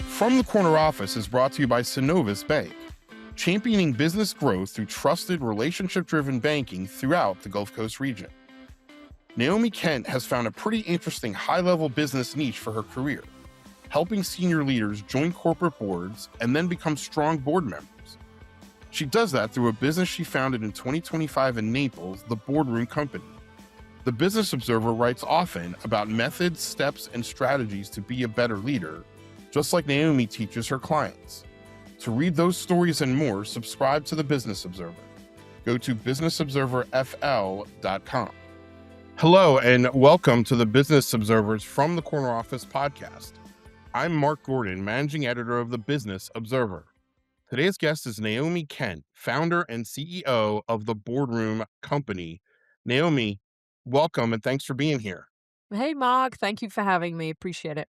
From the Corner Office is brought to you by Synovus Bank, championing business growth through trusted, relationship-driven banking throughout the Gulf Coast region. Naomi Kent has found a pretty interesting high-level business niche for her career, helping senior leaders join corporate boards and then become strong board members. She does that through a business she founded in 2025 in Naples, the Boardroom Co. The Business Observer writes often about methods, steps, and strategies to be a better leader, just like Naomi teaches her clients. To read those stories and more, subscribe to the Business Observer. Go to businessobserverfl.com. Hello, and welcome to the Business Observer's From the Corner Office podcast. I'm Mark Gordon, managing editor of the Business Observer. Today's guest is Naomi Kent, founder and CEO of the Boardroom Company. Naomi, welcome and thanks for being here. Hey, Mark. Thank you for having me. Appreciate it.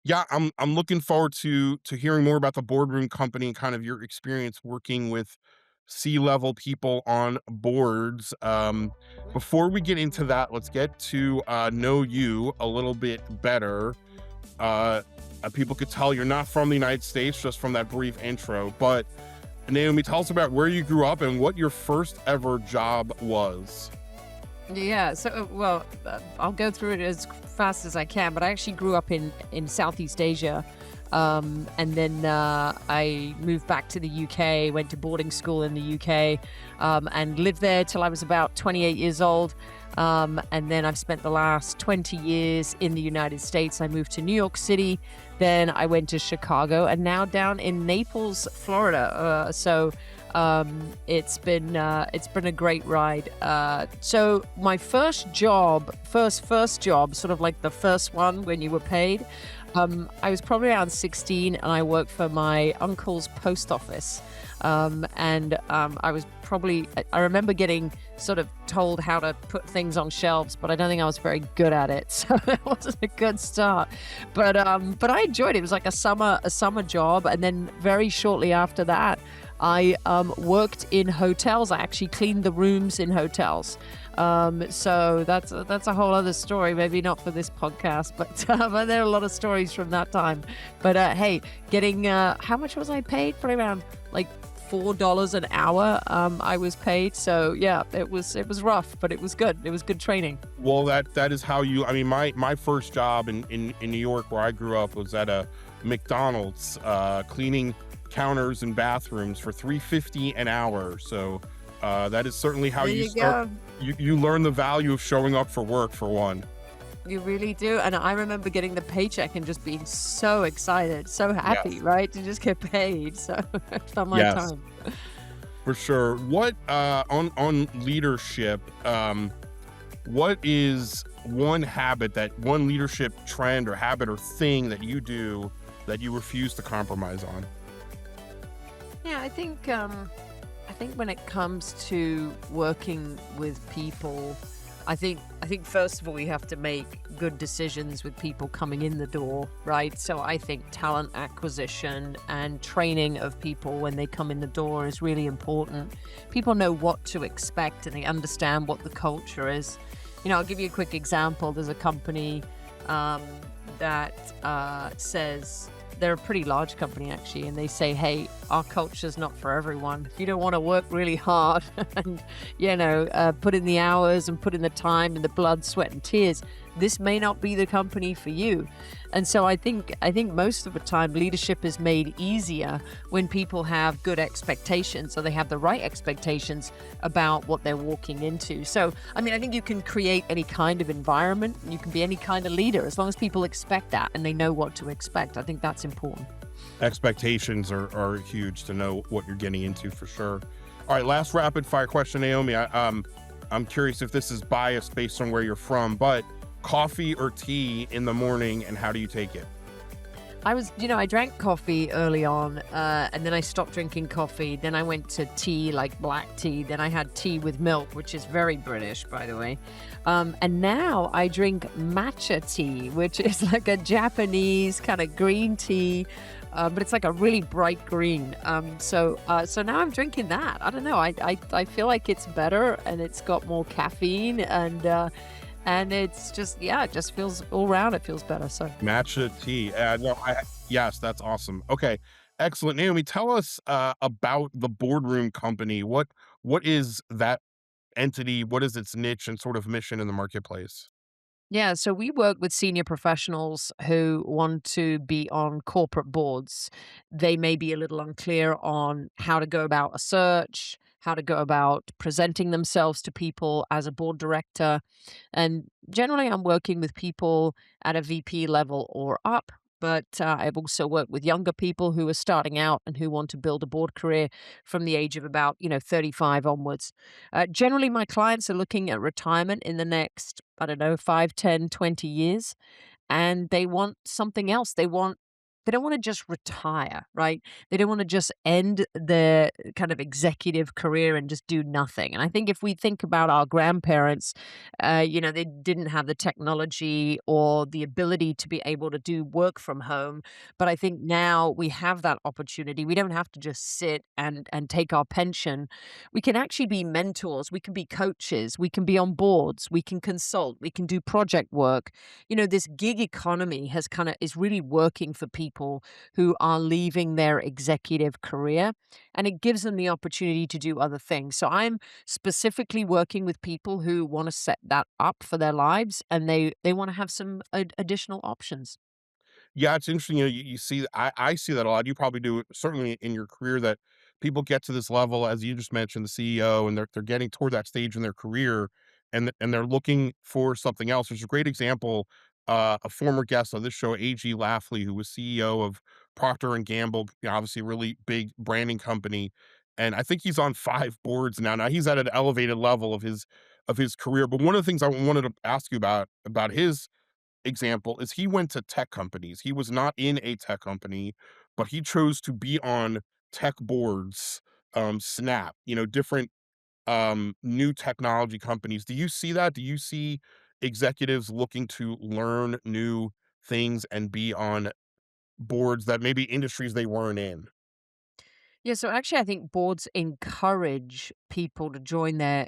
Yeah, I'm looking forward to hearing more about the Boardroom Company and kind of your experience working with C-level people on boards. Before we get into that, let's get to know you a little bit better. People could tell you're not from the United States just from that brief intro, but Naomi, tell us about where you grew up and what your first ever job was. Yeah, so, I'll go through it as fast as I can, but I actually grew up in Southeast Asia, and then I moved back to the UK, went to boarding school in the UK, and lived there till I was about 28 years old. And then I've spent the last 20 years in the United States. I moved to New York City, then I went to Chicago, and now down in Naples, Florida. It's been a great ride. So my first job, sort of like the first one when you were paid, I was probably around 16, and I worked for my uncle's post office. I remember getting sort of told how to put things on shelves, but I don't think I was very good at it. So it wasn't a good start, but I enjoyed it. It was like a summer job. And then very shortly after that, I worked in hotels. I actually cleaned the rooms in hotels. So that's a whole other story, maybe not for this podcast, but there are a lot of stories from that time. But hey, getting how much was I paid? Probably around like $4 an hour. I was paid. So yeah, it was rough, but it was good. It was good training. Well, that is how you. I mean, my first job in New York, where I grew up, was at a McDonald's, cleaning counters and bathrooms for $3.50 an hour. So that is certainly how you start. You learn the value of showing up for work, for one. You really do. And I remember getting the paycheck and just being so excited, so happy, Yes. right? To just get paid. So it's on my time. For sure. What on leadership? What is one leadership trend or habit or thing that you do that you refuse to compromise on? Yeah, I think when it comes to working with people, I think first of all, you have to make good decisions with people coming in the door, right? So I think talent acquisition and training of people when they come in the door is really important. People know what to expect and they understand what the culture is. I'll give you a quick example. There's a company that says, they're a pretty large company actually, and they say, hey, our culture's not for everyone. If you don't want to work really hard and, put in the hours and put in the time and the blood, sweat, and tears, this may not be the company for you. And so I think most of the time leadership is made easier when people have good expectations, so they have the right expectations about what they're walking into. So, I think you can create any kind of environment, you can be any kind of leader, as long as people expect that and they know what to expect. I think that's important. Expectations are huge to know what you're getting into, for sure. All right, last rapid fire question, Naomi. I'm curious if this is biased based on where you're from, but coffee or tea in the morning, and how do you take it? I drank coffee early on, and then I stopped drinking coffee. Then I went to tea, like black tea. Then I had tea with milk, which is very British, by the way. And now I drink matcha tea, which is like a Japanese kind of green tea, but it's like a really bright green. So now I'm drinking that. I don't know. I feel like it's better, and it's got more caffeine, and And it's just, yeah, it just feels all around, it feels better. So Match the T. No, yes, that's awesome. Okay, excellent. Naomi, tell us about the Boardroom Company. What is that entity? What is its niche and sort of mission in the marketplace? yeah, so we work with senior professionals who want to be on corporate boards. They may be a little unclear on how to go about a search, how to go about presenting themselves to people as a board director. And generally, I'm working with people at a VP level or up. But I've also worked with younger people who are starting out and who want to build a board career from the age of about, 35 onwards. Generally, my clients are looking at retirement in the next, I don't know, 5, 10, 20 years, and they want something else. They don't want to just retire, right? They don't want to just end their kind of executive career and just do nothing. And I think if we think about our grandparents, they didn't have the technology or the ability to be able to do work from home. But I think now we have that opportunity. We don't have to just sit and take our pension. We can actually be mentors. We can be coaches. We can be on boards. We can consult. We can do project work. This gig economy is really working for people who are leaving their executive career, and it gives them the opportunity to do other things. So I'm specifically working with people who want to set that up for their lives, and they want to have some additional options. Yeah, it's interesting. You see, I see that a lot. You probably do it certainly in your career that people get to this level, as you just mentioned, the CEO, and they're getting toward that stage in their career, and they're looking for something else. There's a great example. A former guest on this show, A.G. Laughley, who was CEO of Procter and Gamble, obviously a really big branding company, and I think he's on 5 boards now. Now he's at an elevated level of his career. But one of the things I wanted to ask you about his example is he went to tech companies. He was not in a tech company, but he chose to be on tech boards, Snap, different new technology companies. Do you see that? Do you see executives looking to learn new things and be on boards that maybe industries they weren't in? Yeah, so actually, I think boards encourage people to join their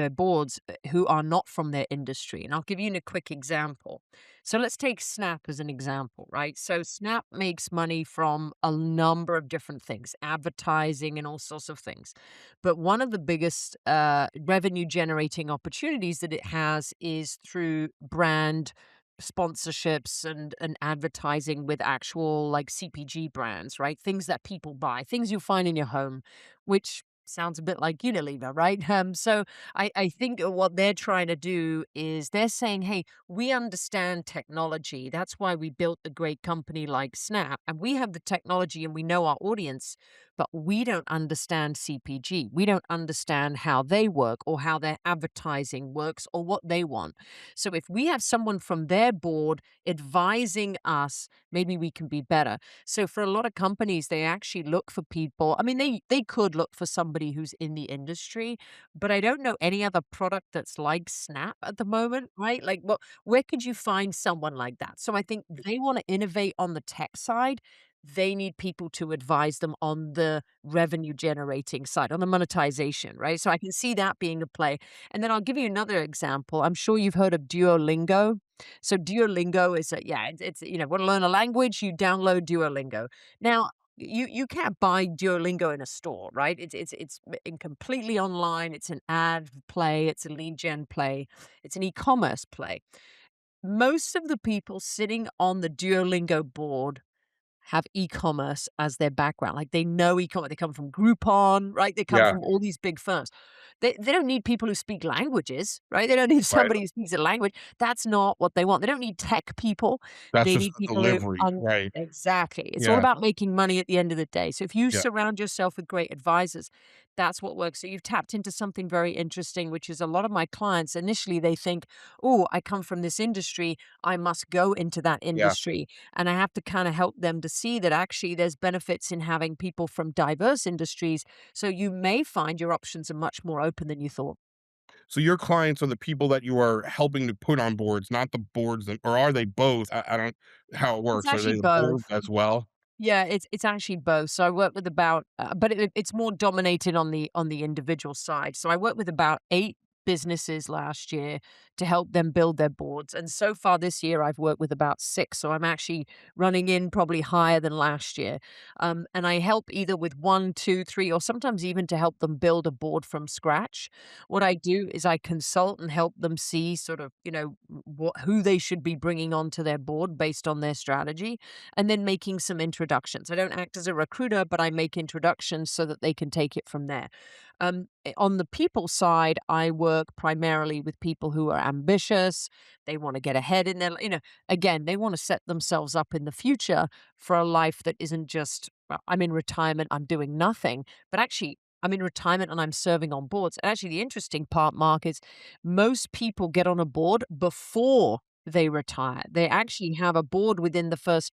boards who are not from their industry, and I'll give you a quick example. So let's take Snap as an example, right? So Snap makes money from a number of different things, advertising and all sorts of things. But one of the biggest revenue generating opportunities that it has is through brand sponsorships and advertising with actual like CPG brands, right? Things that people buy, things you find in your home, which sounds a bit like Unilever, right? So I think what they're trying to do is they're saying, hey, we understand technology. That's why we built a great company like Snap. And we have the technology and we know our audience, but we don't understand CPG. We don't understand how they work or how their advertising works or what they want. So if we have someone from their board advising us, maybe we can be better. So for a lot of companies, they actually look for people. I mean, they could look for somebody who's in the industry, but I don't know any other product that's like Snap at the moment, right? Like, what where could you find someone like that? So I think they want to innovate on the tech side. They need people to advise them on the revenue generating side, on the monetization, right? So I can see that being a play. And then I'll give you another example. I'm sure you've heard of Duolingo. So Duolingo is want to learn a language, you download Duolingo. Now, you can't buy Duolingo in a store, right? Completely online. It's an ad play. It's a lead gen play. It's an e-commerce play. Most of the people sitting on the Duolingo board have e-commerce as their background. Like, they know e-commerce. They come from Groupon, right? They come Yeah, from all these big firms. They don't need people who speak languages, right? They don't need right. somebody who speaks a language. That's not what they want. They don't need tech people. That's They just need the people who delivery, right? exactly. It's all Yeah, about making money at the end of the day. So if you yeah. surround yourself with great advisors, that's what works. So you've tapped into something very interesting, which is a lot of my clients initially they think, "Oh, I come from this industry. I must go into that Yeah. industry." And I have to kind of help them to see that actually there's benefits in having people from diverse industries. So you may find your options are much more open than you thought. So your clients are the people that you are helping to put on boards, not the boards that, or are they both? I don't how it It's works. Are actually they the both. boards as well? Yeah, it's actually both. So I work with about, but it's more dominated on the individual side. So I work with about 8. businesses last year to help them build their boards. And so far this year, I've worked with about six. So I'm actually running in probably higher than last year. And I help either with one, two, three, or sometimes even to help them build a board from scratch. What I do is I consult and help them see sort of, who they should be bringing onto their board based on their strategy, and then making some introductions. I don't act as a recruiter, but I make introductions so that they can take it from there. On the people side, I work primarily with people who are ambitious. They want to get ahead in again, they want to set themselves up in the future for a life that isn't just, "Well, I'm in retirement, I'm doing nothing," but actually, I'm in retirement and I'm serving on boards. And actually, the interesting part, Mark, is most people get on a board before they retire. They actually have a board within the first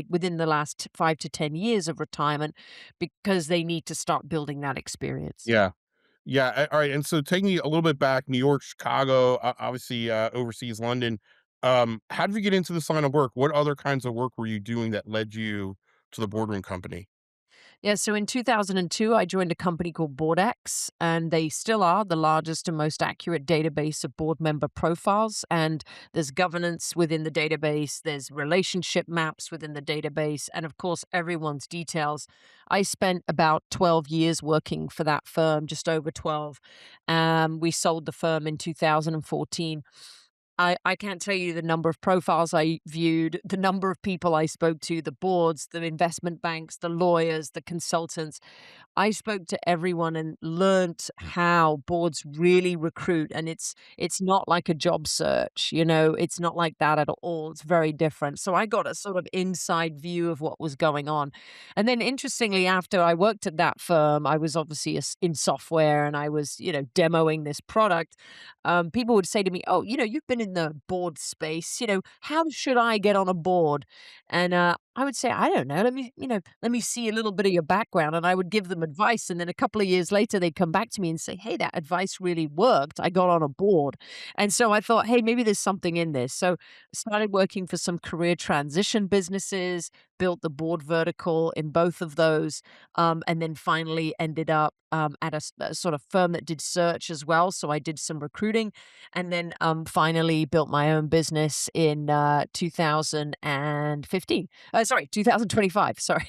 within the last 5 to 10 years of retirement because they need to start building that experience. Yeah. Yeah, all right, and so take me a little bit back, New York, Chicago, obviously, overseas, London. How did you get into this line of work? What other kinds of work were you doing that led you to the boardroom company? Yeah, so in 2002, I joined a company called BoardX, and they still are the largest and most accurate database of board member profiles. And there's governance within the database, there's relationship maps within the database, and of course, everyone's details. I spent about 12 years working for that firm, just over 12. We sold the firm in 2014. I can't tell you the number of profiles I viewed, the number of people I spoke to, the boards, the investment banks, the lawyers, the consultants. I spoke to everyone and learnt how boards really recruit, and it's not like a job search, it's not like that at all. It's very different. So I got a sort of inside view of what was going on. And then interestingly, after I worked at that firm, I was obviously in software and I was, demoing this product. People would say to me, "Oh, you've been in the board space. How should I get on a board?" And I would say, "I don't know. Let me see a little bit of your background." And I would give them advice. And then a couple of years later, they'd come back to me and say, "Hey, that advice really worked. I got on a board." And so I thought, hey, maybe there's something in this. So I started working for some career transition businesses, built the board vertical in both of those, and then finally ended up at a sort of firm that did search as well. So I did some recruiting, and then finally built my own business in 2015. Sorry, 2025. Sorry.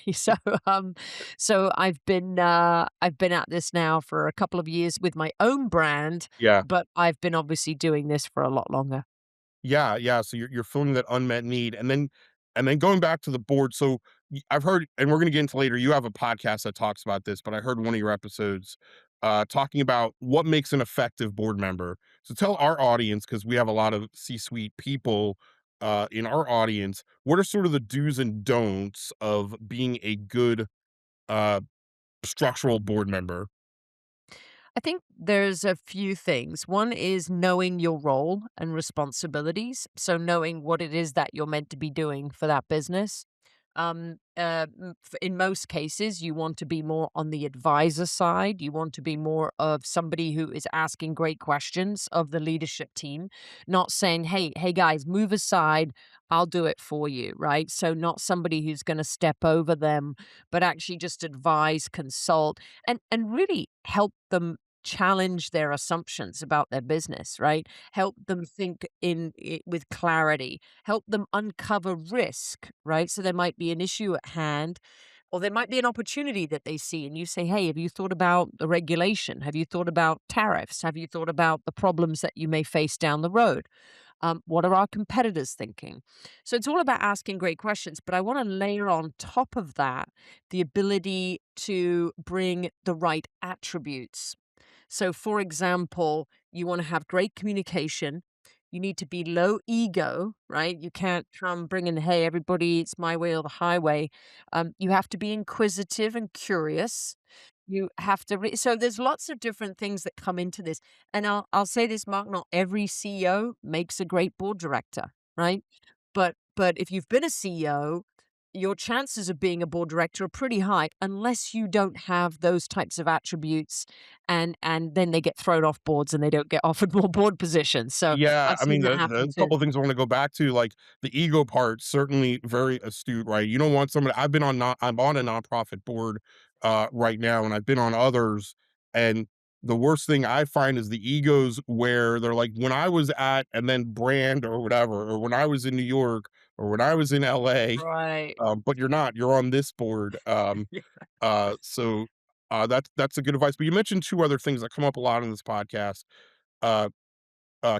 So I've been at this now for a couple of years with my own brand, Yeah. but I've been obviously doing this for a lot longer. Yeah, yeah, so you're filling that unmet need, and then going back to the board, so I've heard, and we're gonna get into later, you have a podcast that talks about this, but I heard one of your episodes talking about what makes an effective board member. So tell our audience, because we have a lot of C-suite people in our audience, what are sort of the do's and don'ts of being a good uh, structural board member? I think there's a few things. One is knowing your role and responsibilities. So, knowing what it is that you're meant to be doing for that business. In most cases, you want to be more on the advisor side. You want to be more of somebody who is asking great questions of the leadership team, not saying, hey guys, move aside. I'll do it for you, right? So, not somebody who's going to step over them, but actually just advise, consult, and really help them challenge their assumptions about their business, right? Help them think with clarity, help them uncover risk, right? So there might be an issue at hand, or there might be an opportunity that they see, and you say, "Hey, have you thought about the regulation? Have you thought about tariffs? Have you thought about the problems that you may face down the road? What are our competitors thinking?" So it's all about asking great questions, but I want to layer on top of that the ability to bring the right attributes. So, for example, you want to have great communication. You need to be low ego, right? You can't come bringing, "Hey, everybody, it's my way or the highway." You have to be inquisitive and curious. You have to. So there's lots of different things that come into this. And I'll say this, Mark. Not every CEO makes a great board director, right? But if you've been a CEO, your chances of being a board director are pretty high unless you don't have those types of attributes, and then they get thrown off boards and they don't get offered more board positions. So Yeah, I've I mean, seen that happen the too. couple of things I wanna go back to, like, the ego part, certainly very astute, right? You don't want somebody I'm on a nonprofit board, right now, and I've been on others, and The worst thing I find is the egos where they're like, when I was at, and then brand or whatever, or when I was in New York, or when I was in LA, Right. but you're not, you're on this board. So that's a good advice. But you mentioned two other things that come up a lot in this podcast. Uh,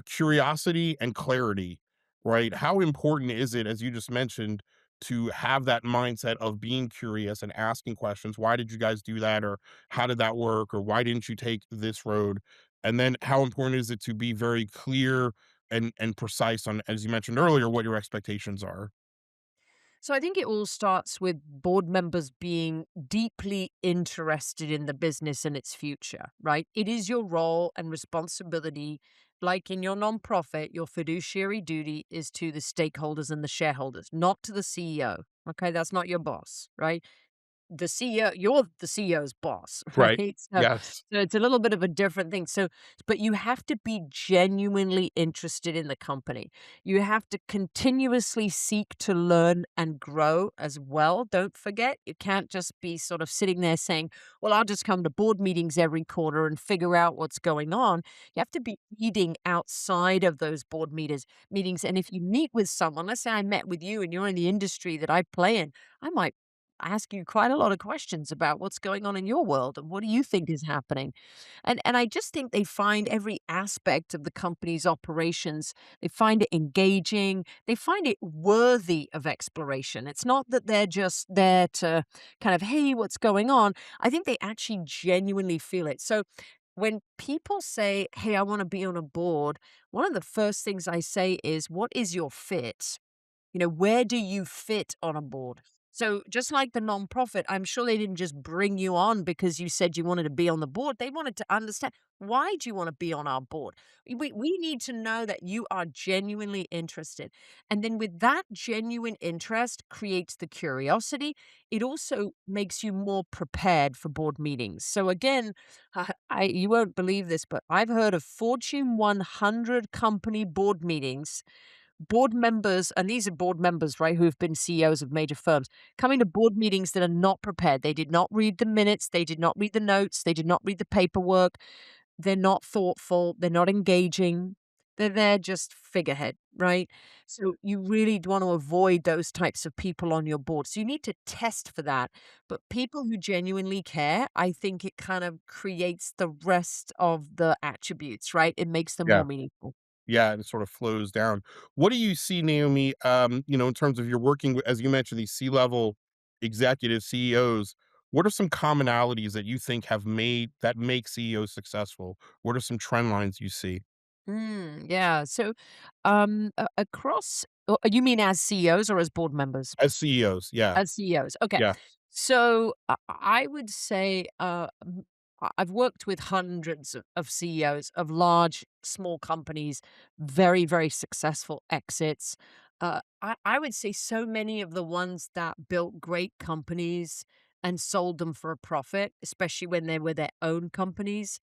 Curiosity and clarity, right? How important is it, as you just mentioned, to have that mindset of being curious and asking questions? Why did you guys do that? Or how did that work? Or why didn't you take this road? And then how important is it to be very clear and precise on, as you mentioned earlier, what your expectations are? So I think it all starts with board members being deeply interested in the business and its future, right? It is your role and responsibility. Like in your nonprofit, your fiduciary duty is to the stakeholders and the shareholders, not to the CEO. Okay, that's not your boss, right? The CEO, you're the CEO's boss, Right. right? Yes. So it's a little bit of a different thing. So, but you have to be genuinely interested in the company. You have to continuously seek to learn and grow as well. Don't forget, you can't just be sort of sitting there saying, well, I'll just come to board meetings every quarter and figure out what's going on. You have to be reading outside of those meetings. And if you meet with someone, let's say I met with you and you're in the industry that I play in, I might ask you quite a lot of questions about what's going on in your world and what do you think is happening. And I just think they find every aspect of the company's operations, they find it engaging, they find it worthy of exploration. It's not that they're just there to kind of, hey, what's going on? I think they actually genuinely feel it. So when people say, hey, I want to be on a board, one of the first things I say is, what is your fit? Where do you fit on a board? So just like the nonprofit, I'm sure they didn't just bring you on because you said you wanted to be on the board. They wanted to understand, why do you want to be on our board? We need to know that you are genuinely interested. And then with that genuine interest creates the curiosity. It also makes you more prepared for board meetings. So again, you won't believe this, but I've heard of Fortune 100 company board meetings, board members, and these are board members, right, who have been CEOs of major firms, coming to board meetings that are not prepared. They did not read the minutes, they did not read the notes, they did not read the paperwork, they're not thoughtful, they're not engaging, they're there just figurehead, right? So you really want to avoid those types of people on your board. So you need to test for that. But people who genuinely care, I think it kind of creates the rest of the attributes, right? It makes them Yeah. more meaningful. Yeah, and it sort of flows down. What do you see, Naomi, in terms of you're working with, as you mentioned, these C-level executive CEOs, what are some commonalities that you think that make CEOs successful? What are some trend lines you see Yeah. So, across, you mean as CEOs or as board members? as CEOs? Yeah, As CEOs. Okay. yeah, So I would say I've worked with hundreds of CEOs of large, small companies, very, very successful exits. I would say so many of the ones that built great companies and sold them for a profit, especially when they were their own companies,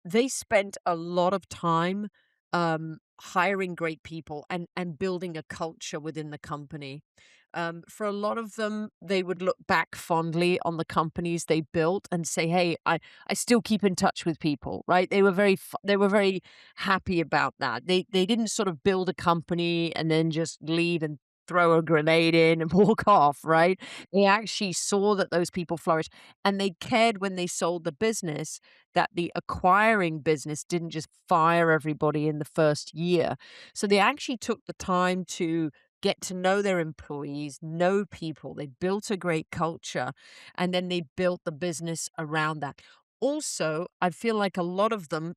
they spent a lot of time, hiring great people and building a culture within the company. For a lot of them, they would look back fondly on the companies they built and say, "Hey, I still keep in touch with people." Right? They were very happy about that. They didn't sort of build a company and then just leave and throw a grenade in and walk off, right? They actually saw that those people flourished, and they cared when they sold the business that the acquiring business didn't just fire everybody in the first year. So they actually took the time to get to know their employees, know people. They built a great culture, and then they built the business around that. Also, I feel like a lot of them,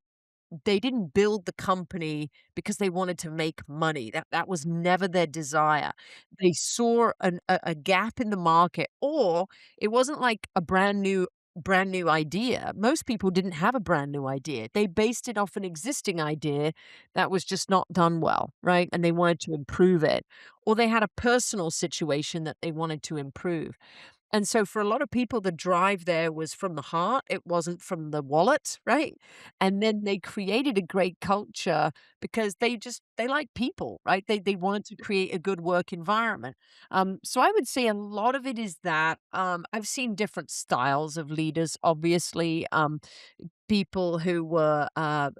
they didn't build the company because they wanted to make money. That was never their desire. They saw a gap in the market, or it wasn't like a brand new idea. Most people didn't have a brand new idea. They based it off an existing idea that was just not done well, right? And they wanted to improve it. Or they had a personal situation that they wanted to improve. And so for a lot of people, the drive there was from the heart. It wasn't from the wallet, right? And then they created a great culture because they like people, right? They want to create a good work environment. So I would say a lot of it is that. I've seen different styles of leaders, obviously. People who were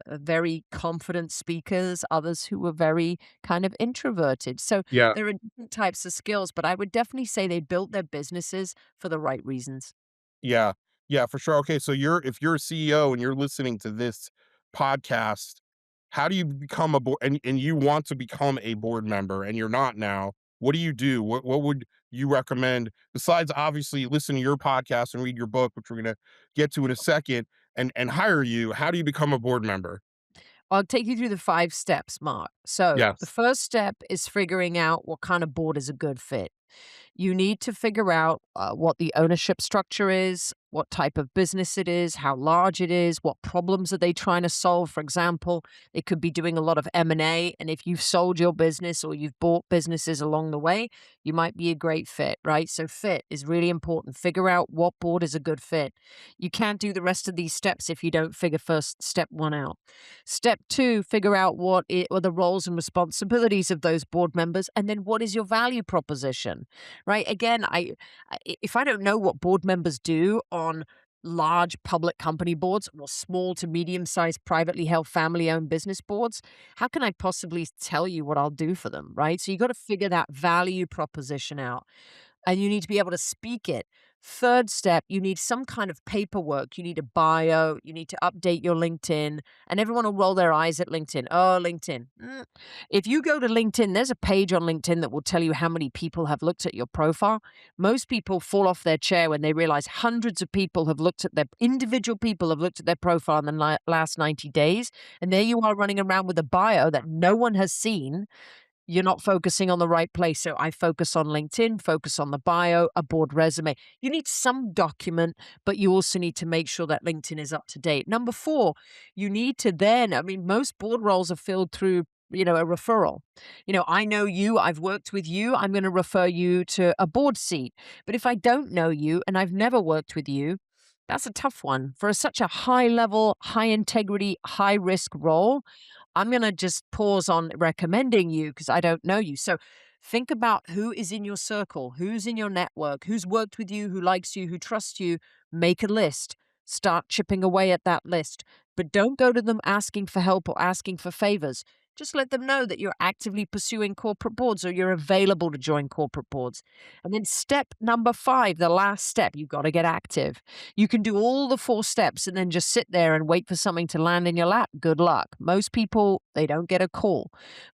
very confident speakers, others who were very kind of introverted. So Yeah. there are different types of skills, but I would definitely say they built their businesses for the right reasons. Yeah. Yeah, for sure. Okay, so if you're a CEO and you're listening to this podcast, how do you become a board and you want to become a board member and you're not now, what do you do? What would you recommend besides obviously listen to your podcast and read your book, which we're gonna get to in a second, and hire you? How do you become a board member? I'll take you through the 5 steps, Mark. So the Yes. first step is figuring out what kind of board is a good fit. You need to figure out what the ownership structure is, what type of business it is, how large it is, what problems are they trying to solve. For example, they could be doing a lot of M&A, and if you've sold your business or you've bought businesses along the way, you might be a great fit, right? So fit is really important. Figure out what board is a good fit. You can't do the rest of these steps if you don't figure first step 1 out. Step 2, figure out what are the roles and responsibilities of those board members, and then what is your value proposition, right? Again, if I don't know what board members do on large public company boards or small to medium sized privately held family owned business boards, how can I possibly tell you what I'll do for them, right? So you got to figure that value proposition out, and you need to be able to speak it. Third step, you need some kind of paperwork. You need a bio. You need to update your LinkedIn, and everyone will roll their eyes at LinkedIn. Oh, LinkedIn. If you go to LinkedIn, there's a page on LinkedIn that will tell you how many people have looked at your profile. Most people fall off their chair when they realize hundreds of people have looked at their individual people have looked at their profile in the last 90 days. And there you are running around with a bio that no one has seen. You're not focusing on the right place. So I focus on LinkedIn, focus on the bio, a board resume. You need some document, but you also need to make sure that LinkedIn is up to date. Number 4, you need to then, I mean, most board roles are filled through, a referral. I know you, I've worked with you, I'm going to refer you to a board seat. But if I don't know you and I've never worked with you, that's a tough one. For such a high level, high integrity, high risk role, I'm going to just pause on recommending you because I don't know you. So think about who is in your circle, who's in your network, who's worked with you, who likes you, who trusts you. Make a list. Start chipping away at that list. But don't go to them asking for help or asking for favors. Just let them know that you're actively pursuing corporate boards or you're available to join corporate boards. And then step number 5, the last step, you've got to get active. You can do all the 4 steps and then just sit there and wait for something to land in your lap. Good luck. Most people, they don't get a call.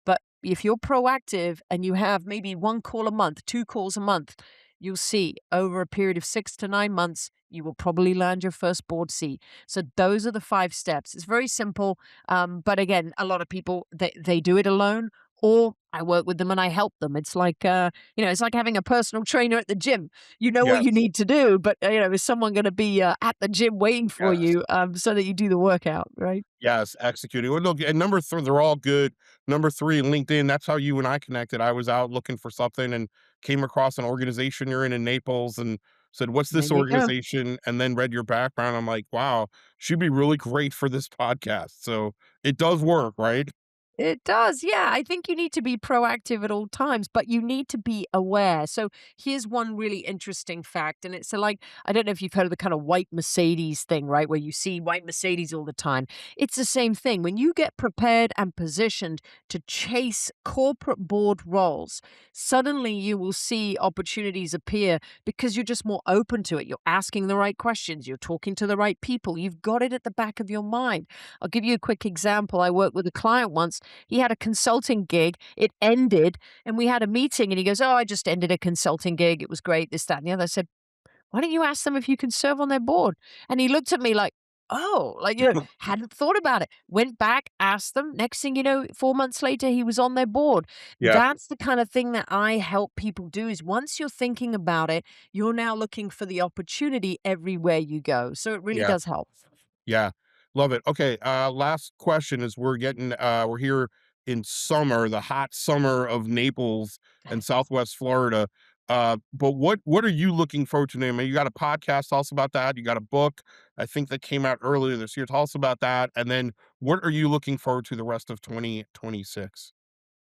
But if you're proactive and you have maybe 1 call a month, 2 calls a month, you'll see over a period of 6 to 9 months, you will probably land your first board seat. So those are the 5 steps. It's very simple. But again, a lot of people, they do it alone, or I work with them and I help them. It's like, it's like having a personal trainer at the gym. You know what you Yes. need to do, but is someone going to be at the gym waiting for Yes. you so that you do the workout, right? Yes, executing. Well, look, and number 3, they're all good. Number 3, LinkedIn, that's how you and I connected. I was out looking for something and came across an organization you're in Naples and said, "What's There this you go. organization?" And then read your background. I'm like, "Wow, she'd be really great for this podcast." So it does work, right? It does. Yeah. I think you need to be proactive at all times, but you need to be aware. So here's one really interesting fact. And it's like, I don't know if you've heard of the kind of white Mercedes thing, right? Where you see white Mercedes all the time. It's the same thing. When you get prepared and positioned to chase corporate board roles, suddenly you will see opportunities appear because you're just more open to it. You're asking the right questions. You're talking to the right people. You've got it at the back of your mind. I'll give you a quick example. I worked with a client once. He had a consulting gig. It ended, and we had a meeting, and he goes, "Oh, I just ended a consulting gig. It was great, this, that, and the other." I said, "Why don't you ask them if you can serve on their board?" And he looked at me like, "Oh, like, hadn't thought about it." Went back, asked them. Next thing you know, 4 months later, he was on their board. Yeah, That's the kind of thing that I help people do is once you're thinking about it, you're now looking for the opportunity everywhere you go. So it really yeah. does help. Yeah, love it. Okay, last question is we're here in summer, the hot summer of Naples and Southwest Florida. But what are you looking forward to, Naomi? You got a podcast, tell us about that. You got a book, I think, that came out earlier this year. Tell us about that. And then what are you looking forward to the rest of 2026?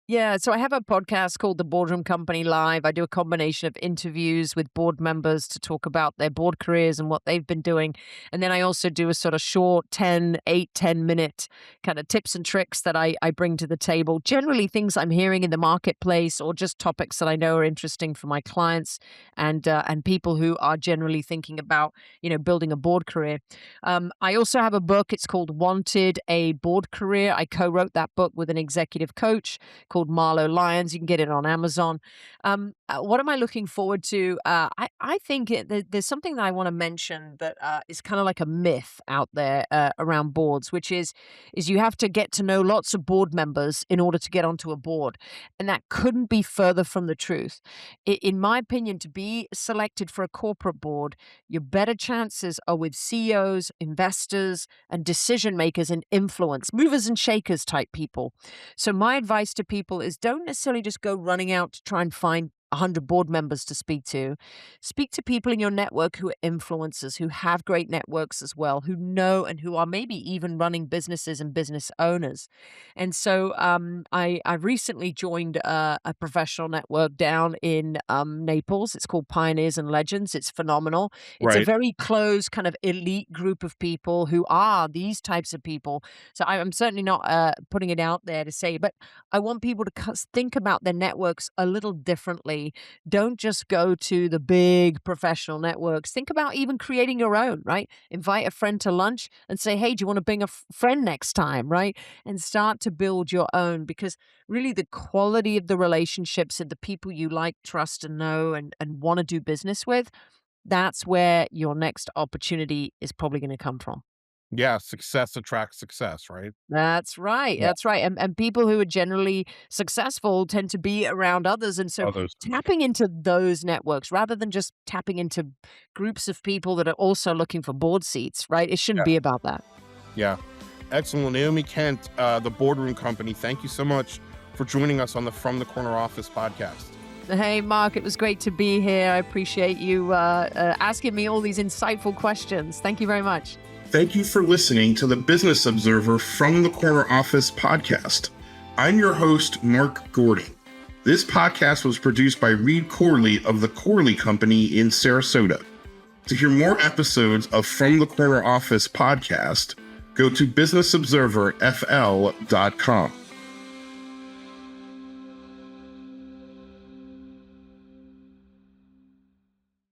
Yeah, so I have a podcast called The Boardroom Company Live. I do a combination of interviews with board members to talk about their board careers and what they've been doing. And then I also do a sort of short 10 minute kind of tips and tricks that I bring to the table. Generally things I'm hearing in the marketplace or just topics that I know are interesting for my clients and people who are generally thinking about, building a board career. I also have a book. It's called Wanted, A Board Career. I co-wrote that book with an executive coach called Marlo Lyons. You can get it on Amazon. What am I looking forward to? I think there's something that I want to mention that is kind of like a myth out there around boards, which is you have to get to know lots of board members in order to get onto a board. And that couldn't be further from the truth. In my opinion, to be selected for a corporate board, your better chances are with CEOs, investors, and decision makers and influence, movers and shakers type people. So my advice to people is don't necessarily just go running out to try and find 100 board members to speak to. Speak to people in your network who are influencers, who have great networks as well, who know and who are maybe even running businesses and business owners. And so I recently joined a professional network down in Naples. It's called Pioneers and Legends. It's phenomenal. It's a Right. very close kind of elite group of people who are these types of people. So I'm certainly not putting it out there to say, but I want people to think about their networks a little differently. Don't just go to the big professional networks. Think about even creating your own, right? Invite a friend to lunch and say, hey, do you want to bring a friend next time, right? And start to build your own, because really the quality of the relationships and the people you like, trust, and know and want to do business with, that's where your next opportunity is probably going to come from. Yeah, success attracts success, right? That's right. Yeah. That's right. And people who are generally successful tend to be around others. And so Others. tapping into those networks rather than just tapping into groups of people that are also looking for board seats, right? It shouldn't Yeah. be about that. Yeah. Excellent. Naomi Kent, the Boardroom Company, thank you so much for joining us on the From the Corner Office podcast. Hey, Mark, it was great to be here. I appreciate you asking me all these insightful questions. Thank you very much. Thank you for listening to the Business Observer From the Corner Office podcast. I'm your host, Mark Gordon. This podcast was produced by Reed Corley of the Corley Company in Sarasota. To hear more episodes of From the Corner Office podcast, go to businessobserverfl.com.